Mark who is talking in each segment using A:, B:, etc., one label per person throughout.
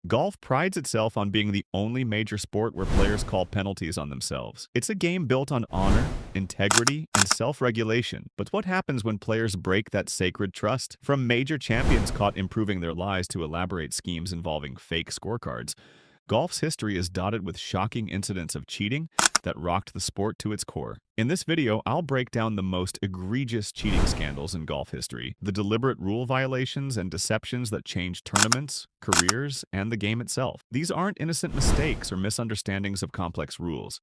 A: Golf prides itself on being the only major sport where players call penalties on themselves. It's a game built on honor, integrity, and self-regulation. But what happens when players break that sacred trust? From major champions caught improving their lies to elaborate schemes involving fake scorecards, golf's history is dotted with shocking incidents of cheating that rocked the sport to its core. In this video, I'll break down the most egregious cheating scandals in golf history, the deliberate rule violations and deceptions that changed tournaments, careers, and the game itself. These aren't innocent mistakes or misunderstandings of complex rules.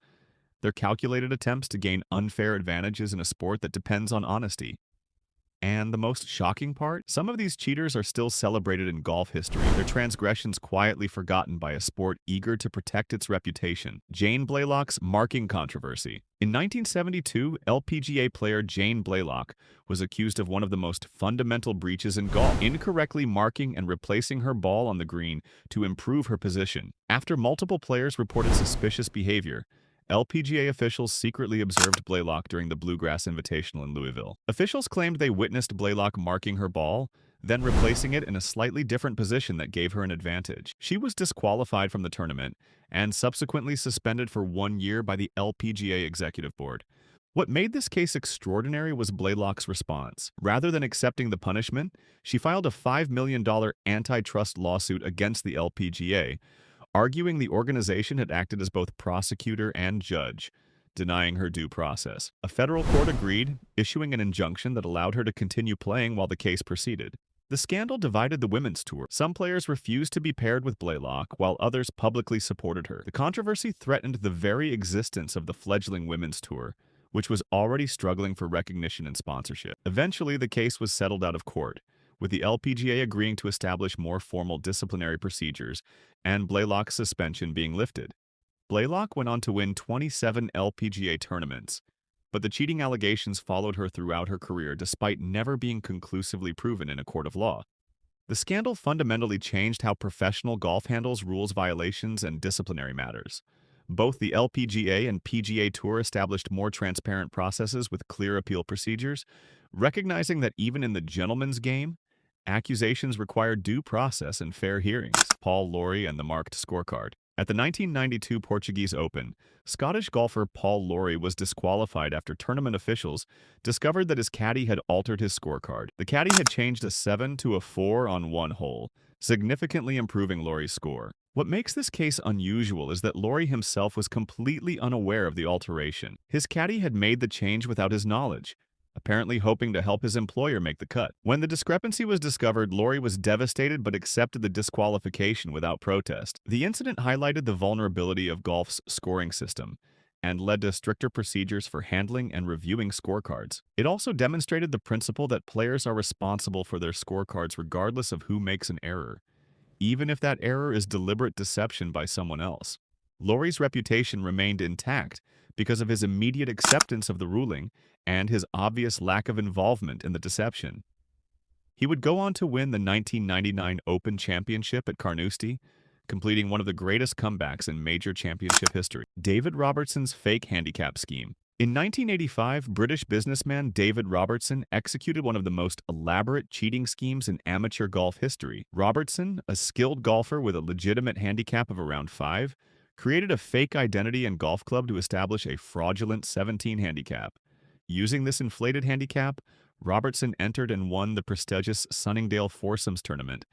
A: They're calculated attempts to gain unfair advantages in a sport that depends on honesty. And the most shocking part? Some of these cheaters are still celebrated in golf history, their transgressions quietly forgotten by a sport eager to protect its reputation. Jane Blalock's marking controversy. In 1972, LPGA player Jane Blalock was accused of one of the most fundamental breaches in golf, incorrectly marking and replacing her ball on the green to improve her position. After multiple players reported suspicious behavior, LPGA officials secretly observed Blalock during the Bluegrass Invitational in Louisville. Officials claimed they witnessed Blalock marking her ball, then replacing it in a slightly different position that gave her an advantage. She was disqualified from the tournament and subsequently suspended for 1 year by the LPGA Executive Board. What made this case extraordinary was Blalock's response. Rather than accepting the punishment, she filed a $5 million antitrust lawsuit against the LPGA, arguing the organization had acted as both prosecutor and judge, denying her due process. A federal court agreed, issuing an injunction that allowed her to continue playing while the case proceeded. The scandal divided the women's tour. Some players refused to be paired with Blalock, while others publicly supported her. The controversy threatened the very existence of the fledgling women's tour, which was already struggling for recognition and sponsorship. Eventually, the case was settled out of court, with the LPGA agreeing to establish more formal disciplinary procedures and Blalock's suspension being lifted. Blalock went on to win 27 LPGA tournaments, but the cheating allegations followed her throughout her career despite never being conclusively proven in a court of law. The scandal fundamentally changed how professional golf handles rules violations and disciplinary matters. Both the LPGA and PGA Tour established more transparent processes with clear appeal procedures, recognizing that even in the gentleman's game, accusations require due process and fair hearings. Paul Lorie and the marked scorecard. At the 1992 Portuguese Open, Scottish golfer Paul Lorie was disqualified after tournament officials discovered that his caddy had altered his scorecard. The caddy had changed a 7 to a 4 on one hole, significantly improving Lorie's score. What makes this case unusual is that Lorie himself was completely unaware of the alteration. His caddy had made the change without his knowledge, apparently hoping to help his employer make the cut. When the discrepancy was discovered, Lorie was devastated but accepted the disqualification without protest. The incident highlighted the vulnerability of golf's scoring system and led to stricter procedures for handling and reviewing scorecards. It also demonstrated the principle that players are responsible for their scorecards regardless of who makes an error, even if that error is deliberate deception by someone else. Lorie's reputation remained intact because of his immediate acceptance of the ruling and his obvious lack of involvement in the deception. He would go on to win the 1999 Open Championship at Carnoustie, completing one of the greatest comebacks in major championship history. David Robertson's fake handicap scheme. In 1985, British businessman David Robertson executed one of the most elaborate cheating schemes in amateur golf history. Robertson, a skilled golfer with a legitimate handicap of around 5, created a fake identity and golf club to establish a fraudulent 17 handicap. Using this inflated handicap, Robertson entered and won the prestigious Sunningdale Foursomes tournament,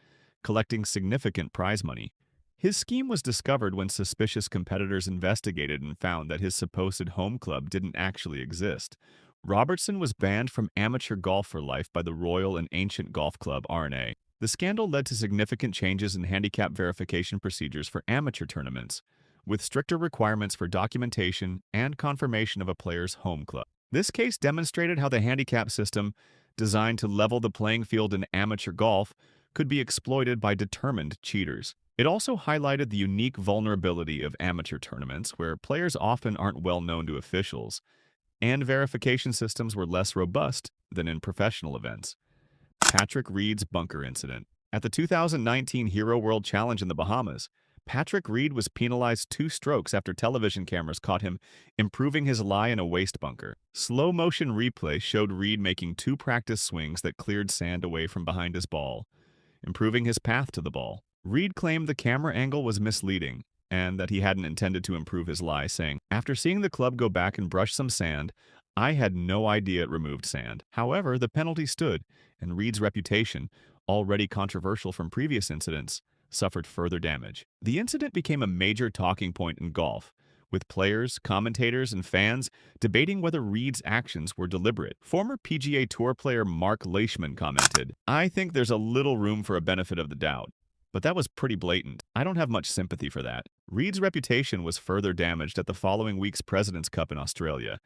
A: collecting significant prize money. His scheme was discovered when suspicious competitors investigated and found that his supposed home club didn't actually exist. Robertson was banned from amateur golf for life by the Royal and Ancient Golf Club (R&A). The scandal led to significant changes in handicap verification procedures for amateur tournaments, with stricter requirements for documentation and confirmation of a player's home club. This case demonstrated how the handicap system, designed to level the playing field in amateur golf, could be exploited by determined cheaters. It also highlighted the unique vulnerability of amateur tournaments, where players often aren't well known to officials, and verification systems were less robust than in professional events. Patrick Reed's bunker incident. At the 2019 Hero World Challenge in the Bahamas, Patrick Reed was penalized 2 strokes after television cameras caught him improving his lie in a waste bunker. Slow-motion replay showed Reed making 2 practice swings that cleared sand away from behind his ball, improving his path to the ball. Reed claimed the camera angle was misleading and that he hadn't intended to improve his lie, saying, "After seeing the club go back and brush some sand, I had no idea it removed sand." However, the penalty stood, and Reed's reputation, already controversial from previous incidents, suffered further damage. The incident became a major talking point in golf, with players, commentators, and fans debating whether Reed's actions were deliberate. Former PGA Tour player Mark Leishman commented, "I think there's a little room for a benefit of the doubt, but that was pretty blatant. I don't have much sympathy for that." Reed's reputation was further damaged at the following week's President's Cup in Australia,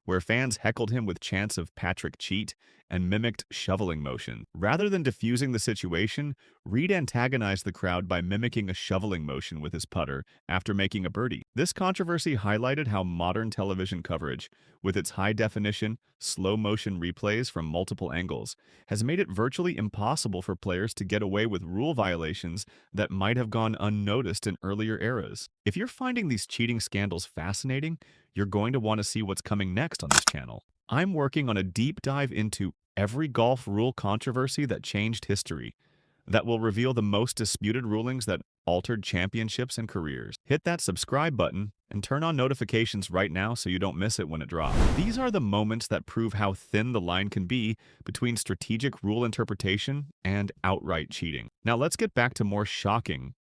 A: where fans heckled him with chants of "Patrick cheat" and mimicked shoveling motion. Rather than diffusing the situation, Reed antagonized the crowd by mimicking a shoveling motion with his putter after making a birdie. This controversy highlighted how modern television coverage, with its high-definition, slow-motion replays from multiple angles, has made it virtually impossible for players to get away with rule violations that might have gone unnoticed in earlier eras. If you're finding these cheating scandals fascinating, you're going to want to see what's coming next on this channel. I'm working on a deep dive into every golf rule controversy that changed history, that will reveal the most disputed rulings that altered championships and careers. Hit that subscribe button and turn on notifications right now so you don't miss it when it drops. These are the moments that prove how thin the line can be between strategic rule interpretation and outright cheating. Now let's get back to more shocking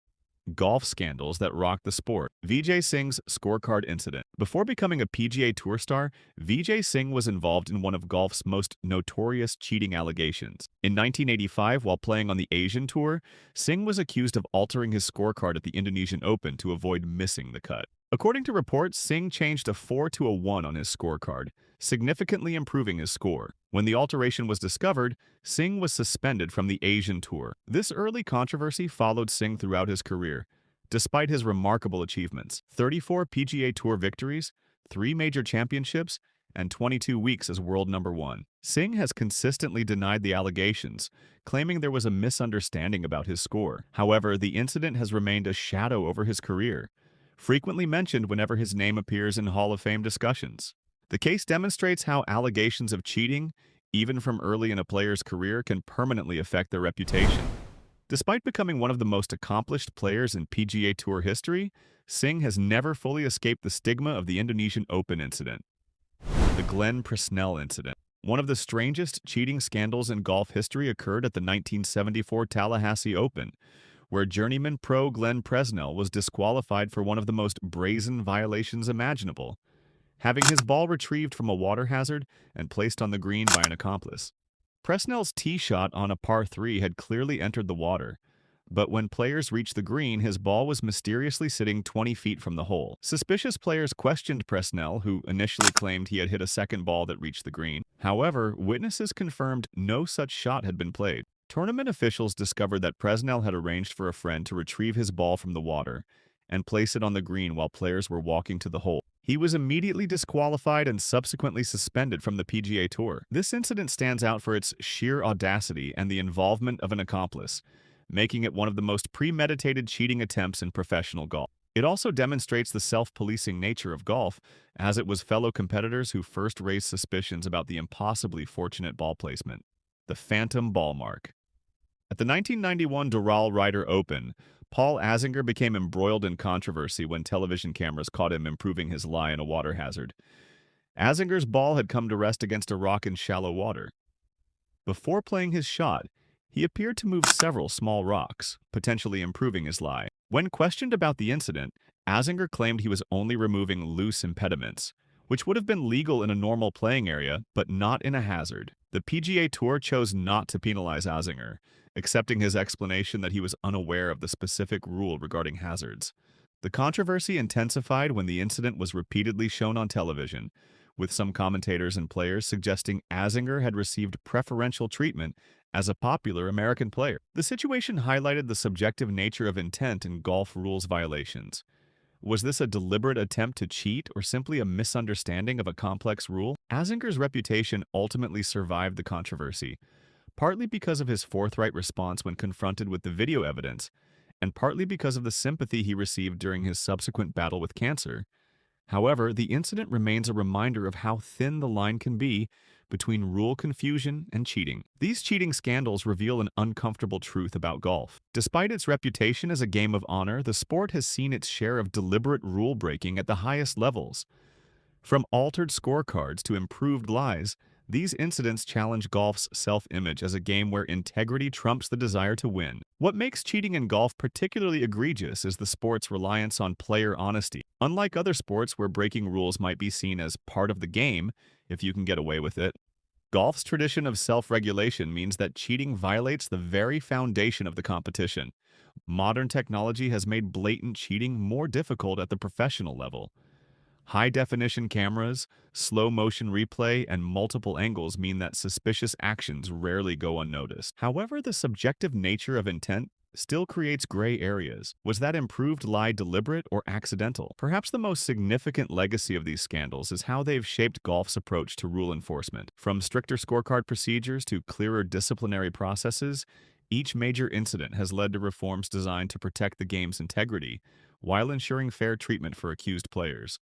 A: golf scandals that rocked the sport. Vijay Singh's scorecard incident. Before becoming a PGA Tour star, Vijay Singh was involved in one of golf's most notorious cheating allegations. In 1985, while playing on the Asian Tour, Singh was accused of altering his scorecard at the Indonesian Open to avoid missing the cut. According to reports, Singh changed a 4 to a 1 on his scorecard, significantly improving his score. When the alteration was discovered, Singh was suspended from the Asian Tour. This early controversy followed Singh throughout his career, despite his remarkable achievements: 34 PGA Tour victories, 3 major championships, and 22 weeks as world number 1. Singh has consistently denied the allegations, claiming there was a misunderstanding about his score. However, the incident has remained a shadow over his career, frequently mentioned whenever his name appears in Hall of Fame discussions. The case demonstrates how allegations of cheating, even from early in a player's career, can permanently affect their reputation. Despite becoming one of the most accomplished players in PGA Tour history, Singh has never fully escaped the stigma of the Indonesian Open incident. The Glenn Presnell incident. One of the strangest cheating scandals in golf history occurred at the 1974 Tallahassee Open, where journeyman pro Glenn Presnell was disqualified for one of the most brazen violations imaginable: having his ball retrieved from a water hazard and placed on the green by an accomplice. Presnell's tee shot on a par 3 had clearly entered the water, but when players reached the green, his ball was mysteriously sitting 20 feet from the hole. Suspicious players questioned Presnell, who initially claimed he had hit a second ball that reached the green. However, witnesses confirmed no such shot had been played. Tournament officials discovered that Presnell had arranged for a friend to retrieve his ball from the water and place it on the green while players were walking to the hole. He was immediately disqualified and subsequently suspended from the PGA Tour. This incident stands out for its sheer audacity and the involvement of an accomplice, making it one of the most premeditated cheating attempts in professional golf. It also demonstrates the self-policing nature of golf, as it was fellow competitors who first raised suspicions about the impossibly fortunate ball placement. The phantom ball mark. At the 1991 Doral Ryder Open, Paul Azinger became embroiled in controversy when television cameras caught him improving his lie in a water hazard. Azinger's ball had come to rest against a rock in shallow water. Before playing his shot, he appeared to move several small rocks, potentially improving his lie. When questioned about the incident, Azinger claimed he was only removing loose impediments, which would have been legal in a normal playing area, but not in a hazard. The PGA Tour chose not to penalize Azinger, accepting his explanation that he was unaware of the specific rule regarding hazards. The controversy intensified when the incident was repeatedly shown on television, with some commentators and players suggesting Azinger had received preferential treatment as a popular American player. The situation highlighted the subjective nature of intent in golf rules violations. Was this a deliberate attempt to cheat or simply a misunderstanding of a complex rule? Azinger's reputation ultimately survived the controversy, partly because of his forthright response when confronted with the video evidence, and partly because of the sympathy he received during his subsequent battle with cancer. However, the incident remains a reminder of how thin the line can be between rule confusion and cheating. These cheating scandals reveal an uncomfortable truth about golf. Despite its reputation as a game of honor, the sport has seen its share of deliberate rule breaking at the highest levels. From altered scorecards to improved lies, these incidents challenge golf's self-image as a game where integrity trumps the desire to win. What makes cheating in golf particularly egregious is the sport's reliance on player honesty. Unlike other sports where breaking rules might be seen as part of the game, if you can get away with it, golf's tradition of self-regulation means that cheating violates the very foundation of the competition. Modern technology has made blatant cheating more difficult at the professional level. High-definition cameras, slow-motion replay, and multiple angles mean that suspicious actions rarely go unnoticed. However, the subjective nature of intent still creates gray areas. Was that improved lie deliberate or accidental? Perhaps the most significant legacy of these scandals is how they've shaped golf's approach to rule enforcement. From stricter scorecard procedures to clearer disciplinary processes, each major incident has led to reforms designed to protect the game's integrity while ensuring fair treatment for accused players.